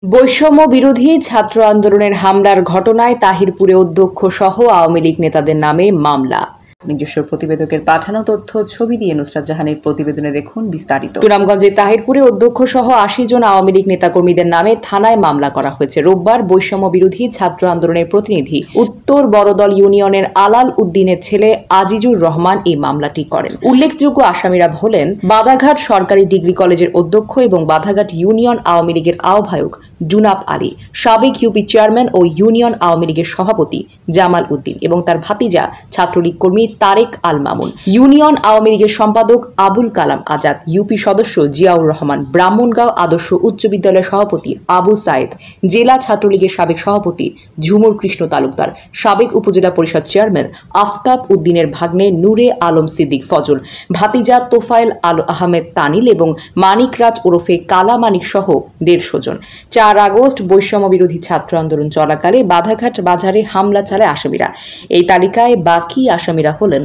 বৈষম্য বিরোধী ছাত্র আন্দোলনের হামলার ঘটনায় তাহিরপুরে অধ্যক্ষ সহ আওয়ামী লীগ নেতাদের নামে মামলা। নিজস্ব প্রতিবেদকের পাঠানো তথ্য ছবি দিয়ে নুসরাত জাহানের প্রতিবেদনে দেখুন বিস্তারিত। সুনামগঞ্জের তাহিরপুরে অধ্যক্ষ সহ ৮০ জন আওয়ামী লীগ নেতাকর্মীদের নামে থানায় মামলা করা হয়েছে। রোববার বৈষম্য বিরোধী ছাত্র আন্দোলনের প্রতিনিধি উত্তর বড়দল ইউনিয়নের আলাল উদ্দিনের ছেলে আজিজুর রহমান এই মামলাটি করেন। উল্লেখযোগ্য আসামিরা হলেন বাদাঘাট সরকারি ডিগ্রি কলেজের অধ্যক্ষ এবং বাদাঘাট ইউনিয়ন আওয়ামী লীগের আহ্বায়ক জুনাব আলী, সাবেক ইউপি চেয়ারম্যান ও ইউনিয়ন আওয়ামী লীগের সভাপতি জামাল উদ্দিন এবং তার ভাতিজা ছাত্রলীগ কর্মী তারেক আল মামুন, ইউনিয়ন আওয়ামী লীগের সম্পাদক আবুল কালাম আজাদ, ইউপি সদস্য জিয়াউর রহমান, ব্রাহ্মণগাঁও আদর্শ উচ্চ বিদ্যালয়ের সভাপতি আবু সাইদ, জেলা ছাত্রলীগের সাবেক সভাপতি ঝুমুর কৃষ্ণ তালুকদার, সাবেক উপজেলা পরিষদ চেয়ারম্যান আফতাব উদ্দিনের ভাগ্নে নূরে আলম সিদ্দিক ফজল, ভাতিজা তোফায়েল আল আহমেদ তানিল এবং মানিক রাজ ওরফে কালা মানিক সহ ১৫০ জন। ৪ আগস্ট বৈষম্য বিরোধী ছাত্র আন্দোলন চলাকালে বাধাঘাট বাজারে হামলা চালায় আসামিরা। এই তালিকায় বাকি আসামিরা হলেন